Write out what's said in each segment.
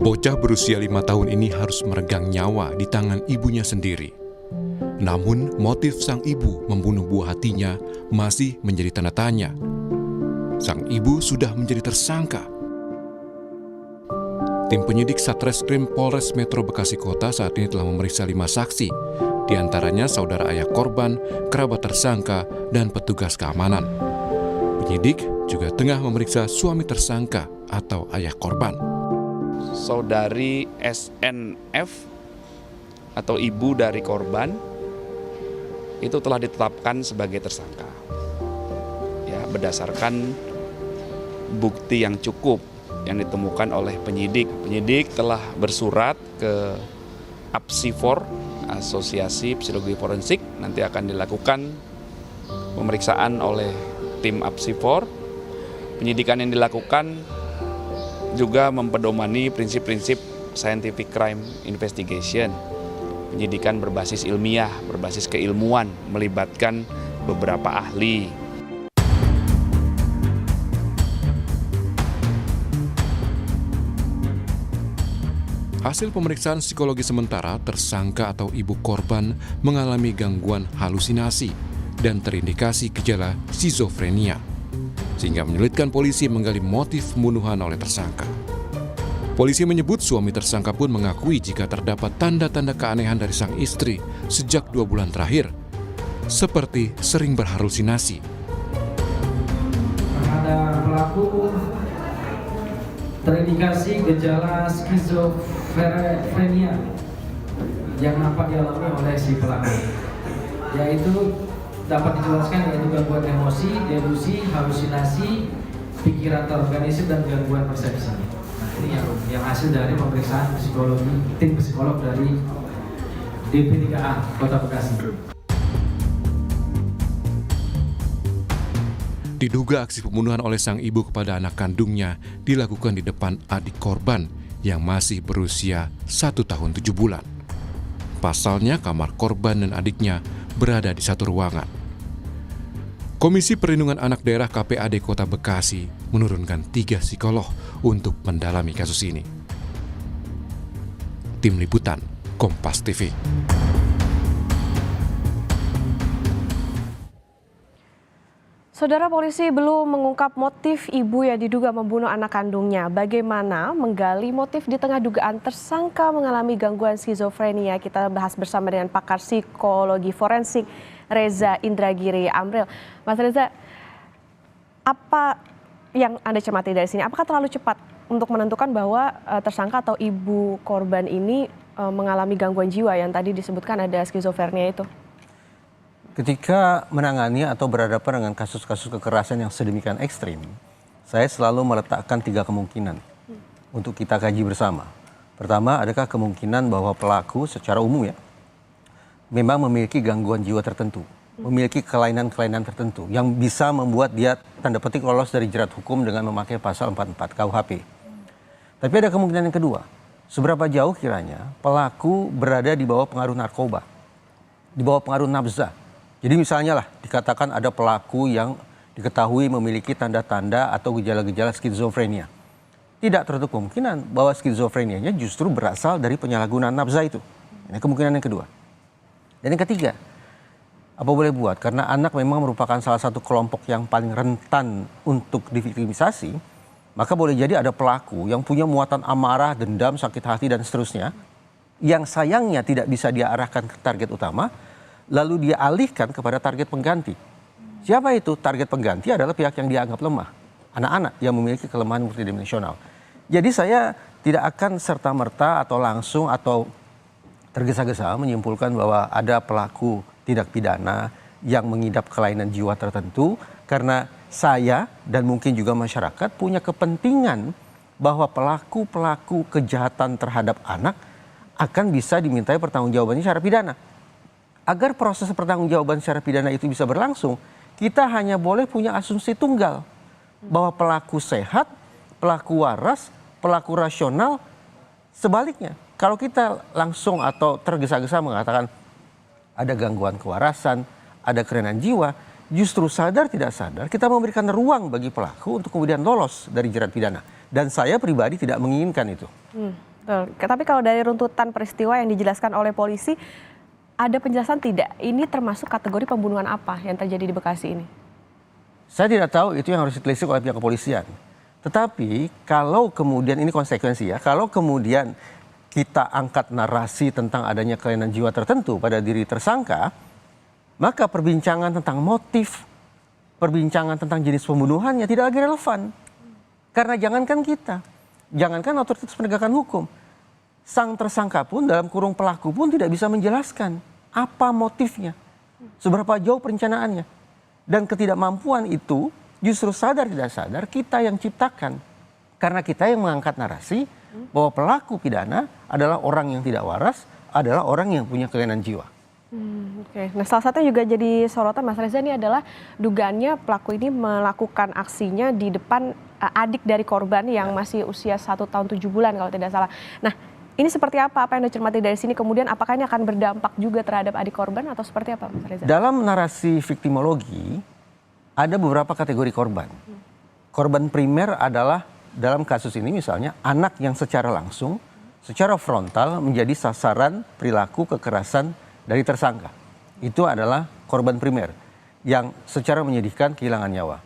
Bocah berusia 5 tahun ini harus meregang nyawa di tangan ibunya sendiri. Namun, motif sang ibu membunuh buah hatinya masih menjadi tanda tanya. Sang ibu sudah menjadi tersangka. Tim penyidik Satreskrim Polres Metro Bekasi Kota saat ini telah memeriksa 5 saksi, di antaranya saudara ayah korban, kerabat tersangka, dan petugas keamanan. Penyidik juga tengah memeriksa suami tersangka atau ayah korban. Saudari SNF atau ibu dari korban itu telah ditetapkan sebagai tersangka. Ya, berdasarkan bukti yang cukup yang ditemukan oleh penyidik. Penyidik telah bersurat ke APSIFOR, Asosiasi Psikologi Forensik, nanti akan dilakukan pemeriksaan oleh tim APSIFOR. Penyidikan yang dilakukan juga mempedomani prinsip-prinsip scientific crime investigation. Penyidikan berbasis ilmiah, berbasis keilmuan, melibatkan beberapa ahli. Hasil pemeriksaan psikologi sementara, tersangka atau ibu korban mengalami gangguan halusinasi dan terindikasi gejala skizofrenia, sehingga menyulitkan polisi menggali motif pembunuhan oleh tersangka. Polisi menyebut suami tersangka pun mengakui jika terdapat tanda-tanda keanehan dari sang istri sejak 2 bulan terakhir, seperti sering berhalusinasi. Terhadap pelaku terindikasi gejala skizofrenia yang nampak dialami oleh si pelaku, yaitu dapat dijelaskan yaitu gangguan emosi, delusi, halusinasi, pikiran terorganisir, dan gangguan persepsi. Nah, ini yang hasil dari pemeriksaan psikologi tim psikolog dari DP3A Kota Bekasi. Diduga aksi pembunuhan oleh sang ibu kepada anak kandungnya dilakukan di depan adik korban yang masih berusia 1 tahun 7 bulan. Pasalnya kamar korban dan adiknya berada di satu ruangan. Komisi Perlindungan Anak Daerah KPAD Kota Bekasi menurunkan 3 psikolog untuk mendalami kasus ini. Tim Liputan, Kompas TV. Saudara, polisi belum mengungkap motif ibu yang diduga membunuh anak kandungnya. Bagaimana menggali motif di tengah dugaan tersangka mengalami gangguan skizofrenia? Kita bahas bersama dengan pakar psikologi forensik Reza Indragiri Amril. Mas Reza, apa yang Anda cermati dari sini? Apakah terlalu cepat untuk menentukan bahwa tersangka atau ibu korban ini mengalami gangguan jiwa yang tadi disebutkan ada skizofrenia itu? Ketika menangani atau berhadapan dengan kasus-kasus kekerasan yang sedemikian ekstrim, saya selalu meletakkan 3 kemungkinan untuk kita kaji bersama. Pertama, adakah kemungkinan bahwa pelaku secara umum ya, memang memiliki gangguan jiwa tertentu, memiliki kelainan-kelainan tertentu yang bisa membuat dia tanda petik lolos dari jerat hukum dengan memakai pasal 44 KUHP. Tapi ada kemungkinan yang kedua, seberapa jauh kiranya pelaku berada di bawah pengaruh narkoba, di bawah pengaruh nafza. Jadi misalnya lah dikatakan ada pelaku yang diketahui memiliki tanda-tanda atau gejala-gejala skizofrenia. Tidak tertutup kemungkinan bahwa skizofrenianya justru berasal dari penyalahgunaan nafza itu. Ini kemungkinan yang kedua. Dan yang ketiga, apa boleh buat, karena anak memang merupakan salah satu kelompok yang paling rentan untuk diviktimisasi, maka boleh jadi ada pelaku yang punya muatan amarah, dendam, sakit hati, dan seterusnya, yang sayangnya tidak bisa dia arahkan ke target utama, lalu dia alihkan kepada target pengganti. Siapa itu? Target pengganti adalah pihak yang dianggap lemah. Anak-anak yang memiliki kelemahan multidimensional. Jadi saya tidak akan serta-merta atau langsung atau tergesa-gesa menyimpulkan bahwa ada pelaku tindak pidana yang mengidap kelainan jiwa tertentu, karena saya dan mungkin juga masyarakat punya kepentingan bahwa pelaku-pelaku kejahatan terhadap anak akan bisa dimintai pertanggungjawabannya secara pidana. Agar proses pertanggungjawaban secara pidana itu bisa berlangsung, kita hanya boleh punya asumsi tunggal bahwa pelaku sehat, pelaku waras, pelaku rasional. Sebaliknya, kalau kita langsung atau tergesa-gesa mengatakan ada gangguan kewarasan, ada kelainan jiwa, justru sadar tidak sadar kita memberikan ruang bagi pelaku untuk kemudian lolos dari jerat pidana. Dan saya pribadi tidak menginginkan itu. Betul. Tapi kalau dari runtutan peristiwa yang dijelaskan oleh polisi, ada penjelasan tidak? Ini termasuk kategori pembunuhan apa yang terjadi di Bekasi ini? Saya tidak tahu, itu yang harus ditelisik oleh pihak kepolisian. Tetapi kalau kemudian ini konsekuensi ya, kalau kemudian kita angkat narasi tentang adanya kelainan jiwa tertentu pada diri tersangka, maka perbincangan tentang motif, perbincangan tentang jenis pembunuhannya tidak lagi relevan. Karena jangankan kita, jangankan otoritas penegakan hukum, sang tersangka pun dalam kurung pelaku pun tidak bisa menjelaskan apa motifnya, seberapa jauh perencanaannya. Dan ketidakmampuan itu justru sadar tidak sadar kita yang ciptakan. Karena kita yang mengangkat narasi bahwa pelaku pidana adalah orang yang tidak waras, adalah orang yang punya kelainan jiwa. Oke. Nah, salah satu juga jadi sorotan Mas Reza ini adalah dugaannya pelaku ini melakukan aksinya di depan adik dari korban yang masih usia 1 tahun 7 bulan kalau tidak salah. Nah, ini seperti apa yang dicermati dari sini, kemudian apakah ini akan berdampak juga terhadap adik korban atau seperti apa Mas Reza? Dalam narasi viktimologi ada beberapa kategori korban. Korban primer adalah dalam kasus ini misalnya anak yang secara langsung, secara frontal menjadi sasaran perilaku kekerasan dari tersangka. Itu adalah korban primer yang secara menyedihkan kehilangan nyawa.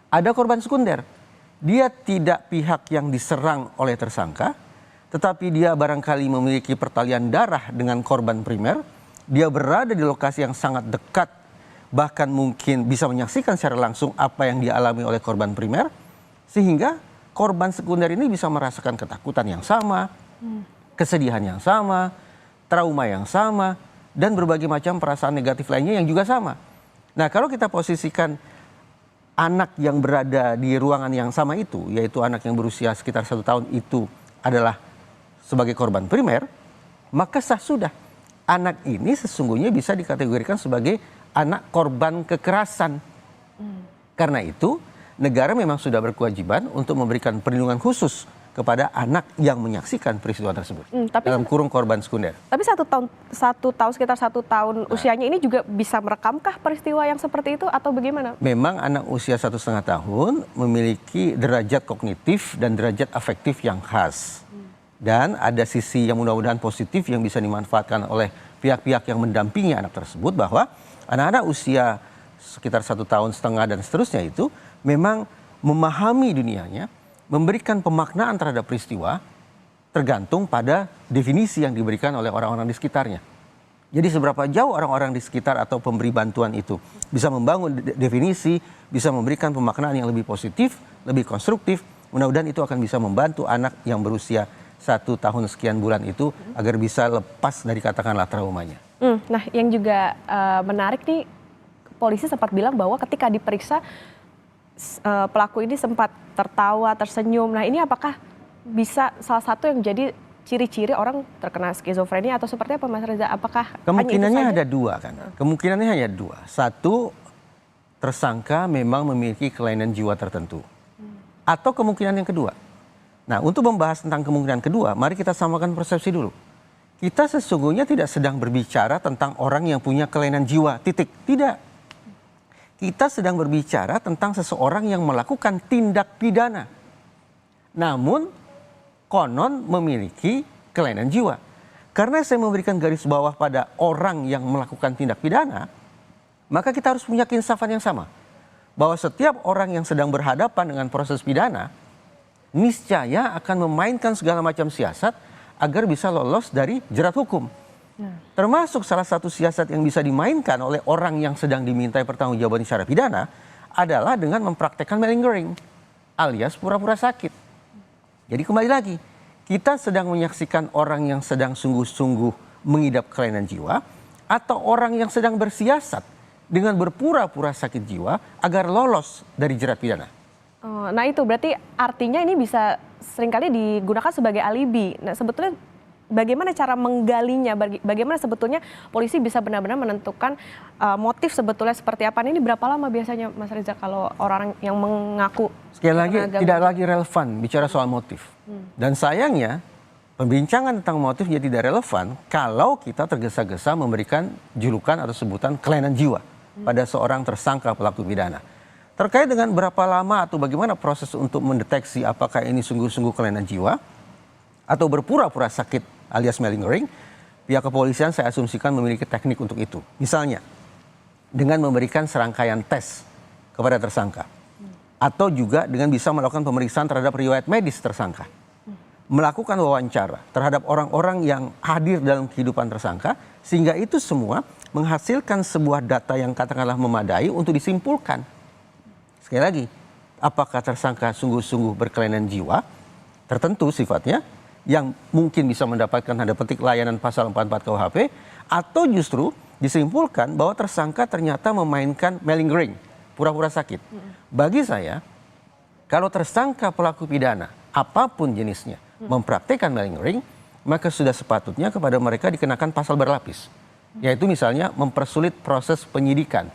Ada korban sekunder. Dia tidak pihak yang diserang oleh tersangka, tetapi dia barangkali memiliki pertalian darah dengan korban primer. Dia berada di lokasi yang sangat dekat, bahkan mungkin bisa menyaksikan secara langsung apa yang dialami oleh korban primer, sehingga korban sekunder ini bisa merasakan ketakutan yang sama, kesedihan yang sama, trauma yang sama, dan berbagai macam perasaan negatif lainnya yang juga sama. Nah, kalau kita posisikan anak yang berada di ruangan yang sama itu, yaitu anak yang berusia sekitar 1 tahun itu adalah sebagai korban primer, maka sah sudah. Anak ini sesungguhnya bisa dikategorikan sebagai anak korban kekerasan. Karena itu, negara memang sudah berkewajiban untuk memberikan perlindungan khusus kepada anak yang menyaksikan peristiwa tersebut dalam kurung korban sekunder. Tapi sekitar 1 tahun usianya ini juga bisa merekamkah peristiwa yang seperti itu atau bagaimana? Memang anak usia 1,5 tahun memiliki derajat kognitif dan derajat afektif yang khas. Dan ada sisi yang mudah-mudahan positif yang bisa dimanfaatkan oleh pihak-pihak yang mendampingi anak tersebut, bahwa anak-anak usia sekitar 1,5 tahun dan seterusnya itu memang memahami dunianya, memberikan pemaknaan terhadap peristiwa tergantung pada definisi yang diberikan oleh orang-orang di sekitarnya. Jadi seberapa jauh orang-orang di sekitar atau pemberi bantuan itu bisa membangun definisi, bisa memberikan pemaknaan yang lebih positif, lebih konstruktif, mudah-mudahan itu akan bisa membantu anak yang berusia 1 tahun sekian bulan itu agar bisa lepas dari katakanlah traumanya. Nah, yang juga menarik nih, polisi sempat bilang bahwa ketika diperiksa pelaku ini sempat tertawa, tersenyum. Nah, ini apakah bisa salah satu yang jadi ciri-ciri orang terkena skizofrenia atau seperti apa Mas Reza? Apakah kemungkinannya ada dua kan? Kemungkinannya hanya dua. Satu, tersangka memang memiliki kelainan jiwa tertentu. Atau kemungkinan yang kedua. Nah, untuk membahas tentang kemungkinan kedua, mari kita samakan persepsi dulu. Kita sesungguhnya tidak sedang berbicara tentang orang yang punya kelainan jiwa, titik. Tidak. Kita sedang berbicara tentang seseorang yang melakukan tindak pidana. Namun, konon memiliki kelainan jiwa. Karena saya memberikan garis bawah pada orang yang melakukan tindak pidana, maka kita harus punya keinsafan yang sama. Bahwa setiap orang yang sedang berhadapan dengan proses pidana, niscaya akan memainkan segala macam siasat agar bisa lolos dari jerat hukum. Termasuk salah satu siasat yang bisa dimainkan oleh orang yang sedang dimintai pertanggungjawaban secara pidana adalah dengan mempraktekkan malingering alias pura-pura sakit. Jadi kembali lagi, kita sedang menyaksikan orang yang sedang sungguh-sungguh mengidap kelainan jiwa atau orang yang sedang bersiasat dengan berpura-pura sakit jiwa agar lolos dari jerat pidana. Nah itu berarti artinya ini bisa seringkali digunakan sebagai alibi. Nah sebetulnya bagaimana cara menggalinya, bagaimana sebetulnya polisi bisa benar-benar menentukan motif sebetulnya seperti apa. Ini berapa lama biasanya Mas Reza kalau orang yang mengaku? Sekali lagi tidak lagi relevan bicara soal motif. Dan sayangnya pembincangan tentang motif jadi tidak relevan kalau kita tergesa-gesa memberikan julukan atau sebutan kelainan jiwa pada seorang tersangka pelaku pidana. Terkait dengan berapa lama atau bagaimana proses untuk mendeteksi apakah ini sungguh-sungguh kelainan jiwa, atau berpura-pura sakit alias malingering, pihak kepolisian saya asumsikan memiliki teknik untuk itu. Misalnya, dengan memberikan serangkaian tes kepada tersangka. Atau juga dengan bisa melakukan pemeriksaan terhadap riwayat medis tersangka. Melakukan wawancara terhadap orang-orang yang hadir dalam kehidupan tersangka, sehingga itu semua menghasilkan sebuah data yang katakanlah memadai untuk disimpulkan. Sekali lagi, apakah tersangka sungguh-sungguh berkelainan jiwa, tertentu sifatnya, yang mungkin bisa mendapatkan tanda petik layanan pasal 44 KUHP, atau justru disimpulkan bahwa tersangka ternyata memainkan malingering, pura-pura sakit. Bagi saya, kalau tersangka pelaku pidana, apapun jenisnya, mempraktikkan malingering, maka sudah sepatutnya kepada mereka dikenakan pasal berlapis. Yaitu misalnya mempersulit proses penyidikan.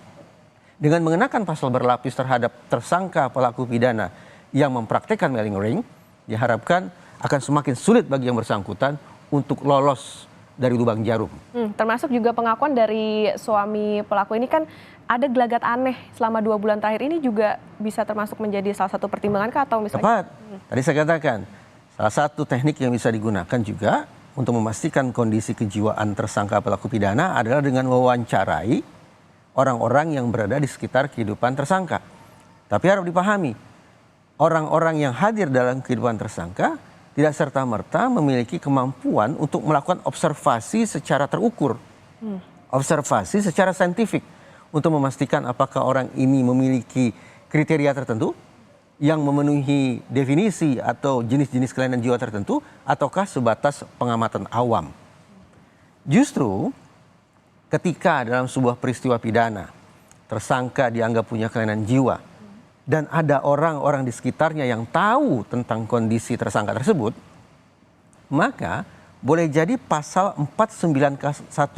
Dengan mengenakan pasal berlapis terhadap tersangka pelaku pidana yang mempraktikkan malingering, diharapkan akan semakin sulit bagi yang bersangkutan untuk lolos dari lubang jarum. Termasuk juga pengakuan dari suami pelaku ini kan ada gelagat aneh selama 2 bulan terakhir ini juga bisa termasuk menjadi salah satu pertimbangan kah atau misalnya? Tepat. Tadi saya katakan, salah satu teknik yang bisa digunakan juga untuk memastikan kondisi kejiwaan tersangka pelaku pidana adalah dengan mewawancarai orang-orang yang berada di sekitar kehidupan tersangka. Tapi harus dipahami, orang-orang yang hadir dalam kehidupan tersangka tidak serta-merta memiliki kemampuan untuk melakukan observasi secara terukur. Observasi secara saintifik untuk memastikan apakah orang ini memiliki kriteria tertentu yang memenuhi definisi atau jenis-jenis kelainan jiwa tertentu ataukah sebatas pengamatan awam. Justru ketika dalam sebuah peristiwa pidana tersangka dianggap punya kelainan jiwa dan ada orang-orang di sekitarnya yang tahu tentang kondisi tersangka tersebut, maka boleh jadi pasal 491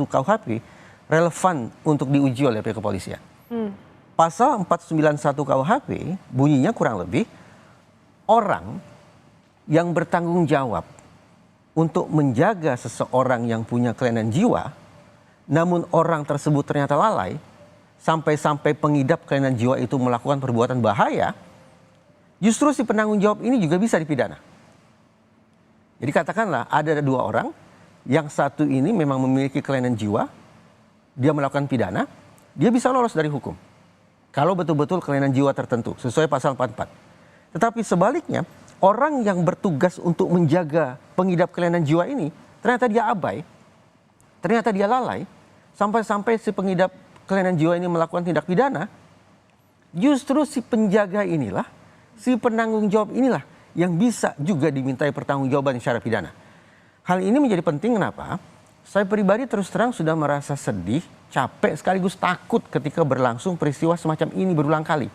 KUHP relevan untuk diuji oleh pihak kepolisian. Pasal 491 KUHP bunyinya kurang lebih, orang yang bertanggung jawab untuk menjaga seseorang yang punya kelainan jiwa, namun orang tersebut ternyata lalai, sampai-sampai pengidap kelainan jiwa itu melakukan perbuatan bahaya, justru si penanggung jawab ini juga bisa dipidana. Jadi katakanlah ada 2 orang, yang satu ini memang memiliki kelainan jiwa, dia melakukan pidana, dia bisa lolos dari hukum. Kalau betul-betul kelainan jiwa tertentu, sesuai pasal 44. Tetapi sebaliknya, orang yang bertugas untuk menjaga pengidap kelainan jiwa ini, ternyata dia abai, ternyata dia lalai, sampai-sampai si pengidap kelainan jiwa ini melakukan tindak pidana, justru si penjaga inilah, si penanggung jawab inilah yang bisa juga dimintai pertanggungjawaban secara pidana. Hal ini menjadi penting kenapa? Saya pribadi terus terang sudah merasa sedih, capek sekaligus takut ketika berlangsung peristiwa semacam ini berulang kali.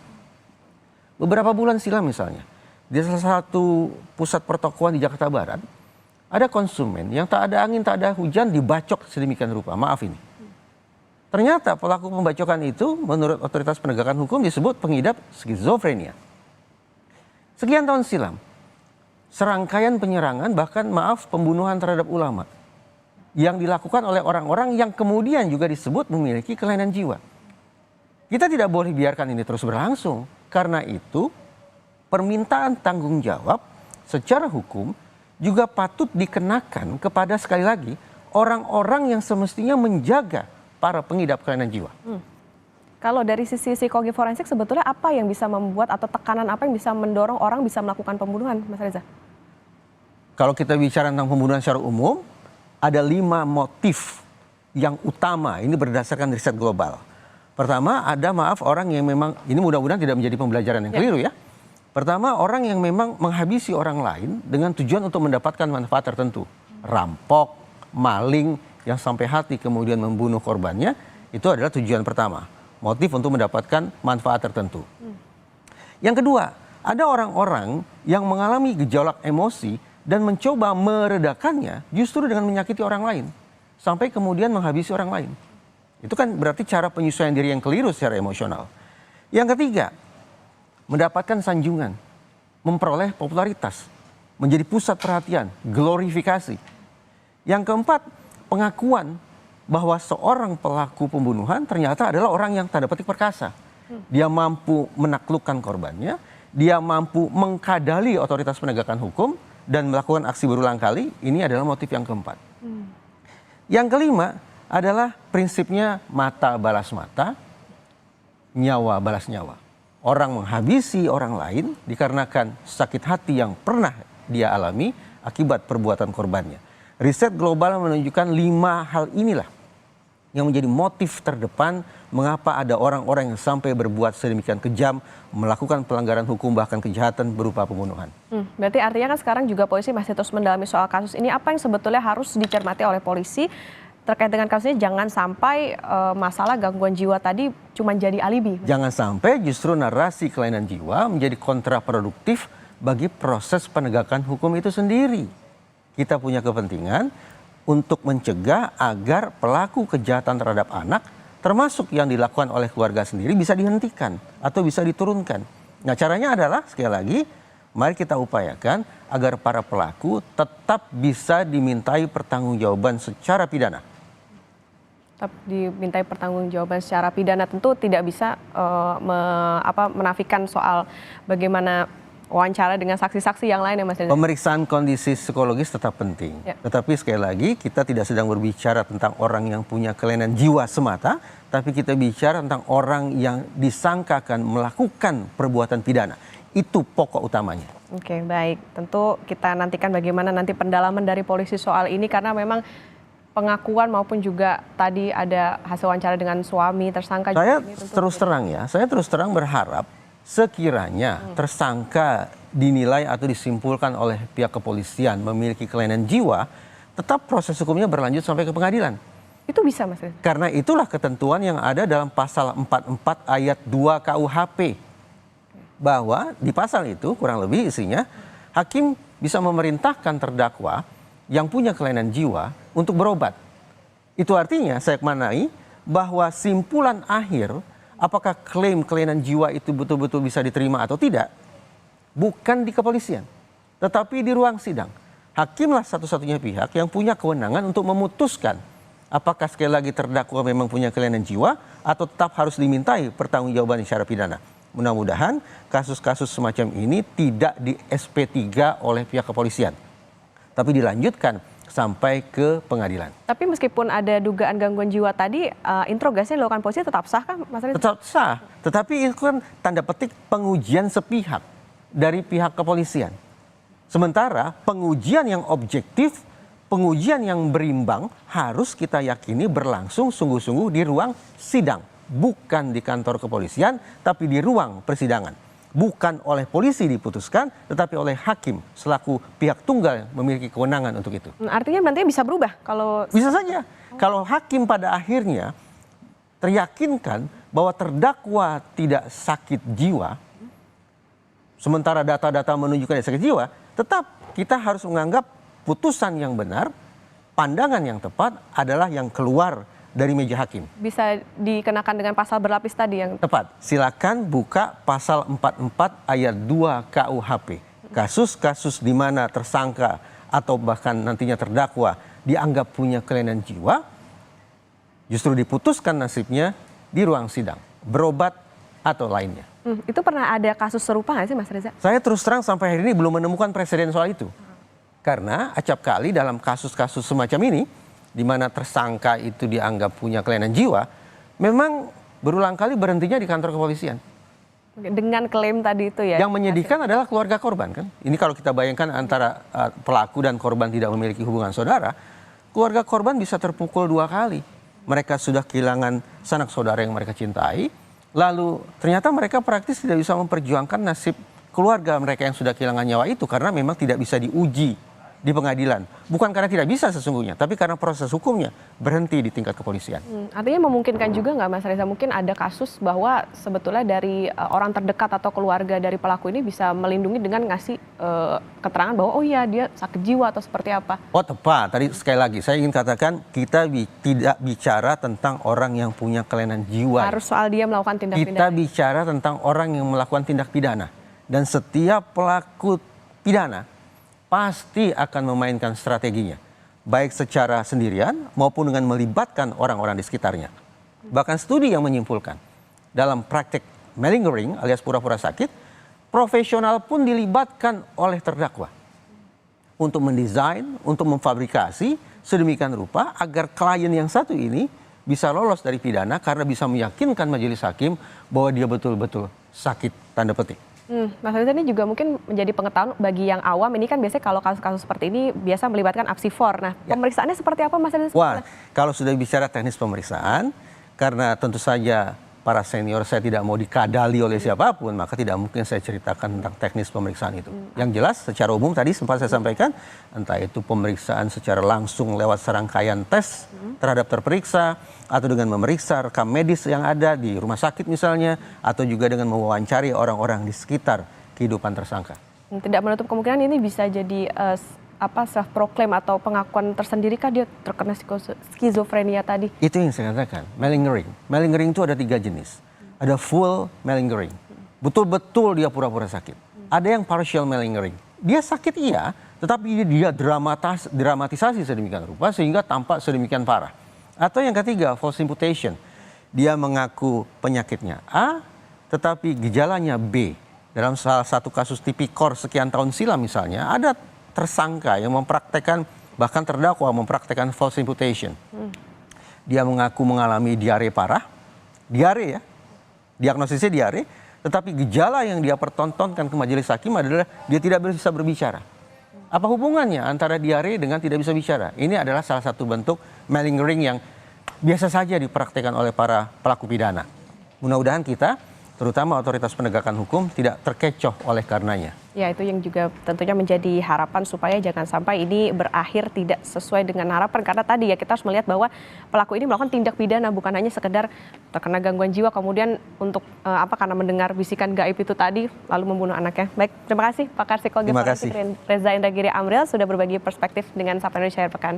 Beberapa bulan silam misalnya, di salah satu pusat pertokoan di Jakarta Barat, ada konsumen yang tak ada angin tak ada hujan dibacok sedemikian rupa. Maaf ini. Ternyata pelaku pembacokan itu menurut otoritas penegakan hukum disebut pengidap skizofrenia. Sekian tahun silam, serangkaian penyerangan bahkan pembunuhan terhadap ulama yang dilakukan oleh orang-orang yang kemudian juga disebut memiliki kelainan jiwa. Kita tidak boleh biarkan ini terus berlangsung. Karena itu permintaan tanggung jawab secara hukum juga patut dikenakan kepada sekali lagi orang-orang yang semestinya menjaga para pengidap kelainan jiwa. Kalau dari sisi psikologi forensik sebetulnya apa yang bisa membuat atau tekanan apa yang bisa mendorong orang bisa melakukan pembunuhan, Mas Reza? Kalau kita bicara tentang pembunuhan secara umum, ada 5 motif yang utama, ini berdasarkan riset global. Pertama, ada orang yang memang, ini mudah-mudahan tidak menjadi pembelajaran yang keliru ya. Pertama, orang yang memang menghabisi orang lain dengan tujuan untuk mendapatkan manfaat tertentu. Rampok, maling, yang sampai hati kemudian membunuh korbannya, itu adalah tujuan pertama. Motif untuk mendapatkan manfaat tertentu. Yang kedua, ada orang-orang yang mengalami gejolak emosi dan mencoba meredakannya justru dengan menyakiti orang lain. Sampai kemudian menghabisi orang lain. Itu kan berarti cara penyesuaian diri yang keliru secara emosional. Yang ketiga, mendapatkan sanjungan, memperoleh popularitas, menjadi pusat perhatian, glorifikasi. Yang keempat, pengakuan bahwa seorang pelaku pembunuhan ternyata adalah orang yang tanda petik perkasa. Dia mampu menaklukkan korbannya, dia mampu mengkadali otoritas penegakan hukum, dan melakukan aksi berulang kali, ini adalah motif yang keempat. Yang kelima adalah prinsipnya mata balas mata, nyawa balas nyawa. Orang menghabisi orang lain dikarenakan sakit hati yang pernah dia alami akibat perbuatan korbannya. Riset global menunjukkan 5 hal inilah yang menjadi motif terdepan mengapa ada orang-orang yang sampai berbuat sedemikian kejam, melakukan pelanggaran hukum bahkan kejahatan berupa pembunuhan. Berarti artinya kan sekarang juga polisi masih terus mendalami soal kasus ini. Apa yang sebetulnya harus dicermati oleh polisi terkait dengan kasus ini? Jangan sampai masalah gangguan jiwa tadi cuma jadi alibi. Jangan sampai justru narasi kelainan jiwa menjadi kontraproduktif bagi proses penegakan hukum itu sendiri. Kita punya kepentingan untuk mencegah agar pelaku kejahatan terhadap anak, termasuk yang dilakukan oleh keluarga sendiri, bisa dihentikan atau bisa diturunkan. Nah, caranya adalah, sekali lagi, mari kita upayakan agar para pelaku tetap bisa dimintai pertanggungjawaban secara pidana. Tetap dimintai pertanggungjawaban secara pidana, tentu tidak bisa menafikan soal bagaimana wawancara dengan saksi-saksi yang lain ya Mas Reza. Pemeriksaan kondisi psikologis tetap penting. Ya. Tetapi sekali lagi kita tidak sedang berbicara tentang orang yang punya kelainan jiwa semata, tapi kita bicara tentang orang yang disangkakan melakukan perbuatan pidana. Itu pokok utamanya. Oke, baik. Tentu kita nantikan bagaimana nanti pendalaman dari polisi soal ini, karena memang pengakuan maupun juga tadi ada hasil wawancara dengan suami tersangka. Saya juga terus terang berharap sekiranya tersangka dinilai atau disimpulkan oleh pihak kepolisian memiliki kelainan jiwa, tetap proses hukumnya berlanjut sampai ke pengadilan. Itu bisa Mas Reza? Karena itulah ketentuan yang ada dalam pasal 44 ayat 2 KUHP. Bahwa di pasal itu kurang lebih isinya, hakim bisa memerintahkan terdakwa yang punya kelainan jiwa untuk berobat. Itu artinya saya maknai bahwa simpulan akhir apakah klaim kelainan jiwa itu betul-betul bisa diterima atau tidak, bukan di kepolisian, tetapi di ruang sidang. Hakimlah satu-satunya pihak yang punya kewenangan untuk memutuskan apakah sekali lagi terdakwa memang punya kelainan jiwa atau tetap harus dimintai pertanggungjawaban secara pidana. Mudah-mudahan kasus-kasus semacam ini tidak di SP3 oleh pihak kepolisian, tapi dilanjutkan sampai ke pengadilan. Tapi meskipun ada dugaan gangguan jiwa tadi, interogasi yang dilakukan polisi tetap sah kan Mas Reza? Tetap sah, tetapi itu kan tanda petik pengujian sepihak dari pihak kepolisian. Sementara pengujian yang objektif, pengujian yang berimbang harus kita yakini berlangsung sungguh-sungguh di ruang sidang. Bukan di kantor kepolisian, tapi di ruang persidangan. Bukan oleh polisi diputuskan, tetapi oleh hakim selaku pihak tunggal yang memiliki kewenangan untuk itu. Artinya nantinya bisa berubah kalau... Bisa saja. Kalau hakim pada akhirnya teryakinkan bahwa terdakwa tidak sakit jiwa, sementara data-data menunjukkan dia sakit jiwa, tetap kita harus menganggap putusan yang benar, pandangan yang tepat adalah yang keluar dari meja hakim. Bisa dikenakan dengan pasal berlapis tadi yang... Tepat. Silakan buka pasal 44 ayat 2 KUHP. Kasus-kasus di mana tersangka atau bahkan nantinya terdakwa dianggap punya kelainan jiwa, justru diputuskan nasibnya di ruang sidang, berobat atau lainnya. Itu pernah ada kasus serupa nggak sih Mas Reza? Saya terus terang sampai hari ini belum menemukan presiden soal itu. Karena acap kali dalam kasus-kasus semacam ini, di mana tersangka itu dianggap punya kelainan jiwa, memang berulang kali berhentinya di kantor kepolisian. Dengan klaim tadi itu ya? Yang menyedihkan adalah keluarga korban kan. Ini kalau kita bayangkan antara pelaku dan korban tidak memiliki hubungan saudara, keluarga korban bisa terpukul 2 kali. Mereka sudah kehilangan sanak saudara yang mereka cintai, lalu ternyata mereka praktis tidak bisa memperjuangkan nasib keluarga mereka yang sudah kehilangan nyawa itu karena memang tidak bisa diuji di pengadilan. Bukan karena tidak bisa sesungguhnya, tapi karena proses hukumnya berhenti di tingkat kepolisian. Artinya memungkinkan juga nggak Mas Reza, mungkin ada kasus bahwa sebetulnya dari orang terdekat atau keluarga dari pelaku ini bisa melindungi dengan ngasih keterangan bahwa oh iya dia sakit jiwa atau seperti apa? Oh tepat, tadi sekali lagi saya ingin katakan kita tidak bicara tentang orang yang punya kelainan jiwa. Harus soal dia melakukan tindak pidana. Kita bicara tentang orang yang melakukan tindak pidana. Dan setiap pelaku pidana pasti akan memainkan strateginya, baik secara sendirian maupun dengan melibatkan orang-orang di sekitarnya. Bahkan studi yang menyimpulkan, dalam praktek malingering alias pura-pura sakit, profesional pun dilibatkan oleh terdakwa. untuk mendesain, untuk memfabrikasi sedemikian rupa agar klien yang satu ini bisa lolos dari pidana karena bisa meyakinkan majelis hakim bahwa dia betul-betul sakit, tanda petik. Mas Reza, ini juga mungkin menjadi pengetahuan bagi yang awam. Ini kan biasanya kalau kasus-kasus seperti ini biasa melibatkan apsifor. Nah, pemeriksaannya seperti apa, Mas Reza? Wah, kalau sudah bicara teknis pemeriksaan, karena tentu saja para senior saya tidak mau dikadali oleh siapapun, maka tidak mungkin saya ceritakan tentang teknis pemeriksaan itu. Yang jelas secara umum tadi sempat saya sampaikan, entah itu pemeriksaan secara langsung lewat serangkaian tes terhadap terperiksa, atau dengan memeriksa rekam medis yang ada di rumah sakit misalnya, atau juga dengan mewawancari orang-orang di sekitar kehidupan tersangka. Tidak menutup kemungkinan ini bisa jadi self proclaim atau pengakuan tersendiri kah dia terkena skizofrenia tadi? Itu yang saya katakan, malingering. Malingering itu ada 3 jenis. Ada full malingering, betul-betul dia pura-pura sakit. Ada yang partial malingering, dia sakit iya, tetapi dia dramatisasi sedemikian rupa sehingga tampak sedemikian parah. Atau yang ketiga, false imputation, dia mengaku penyakitnya A, tetapi gejalanya B. Dalam salah satu kasus tipikor sekian tahun silam misalnya, ada tersangka yang mempraktekkan, bahkan terdakwa mempraktekkan false imputation. Dia mengaku mengalami diare parah, diare ya, diagnosisnya diare, tetapi gejala yang dia pertontonkan ke majelis hakim adalah dia tidak bisa berbicara. Apa hubungannya antara diare dengan tidak bisa bicara? Ini adalah salah satu bentuk malingering yang biasa saja dipraktekkan oleh para pelaku pidana. Mudah-mudahan kita, terutama otoritas penegakan hukum, tidak terkecoh oleh karenanya. Ya, itu yang juga tentunya menjadi harapan supaya jangan sampai ini berakhir tidak sesuai dengan harapan. Karena tadi ya kita harus melihat bahwa pelaku ini melakukan tindak pidana, bukan hanya sekedar terkena gangguan jiwa kemudian untuk karena mendengar bisikan gaib itu tadi lalu membunuh anaknya. Baik, terima kasih pakar psikologi forensik Reza Indragiri Amril sudah berbagi perspektif dengan Sapa Indonesia Akhir Pekan.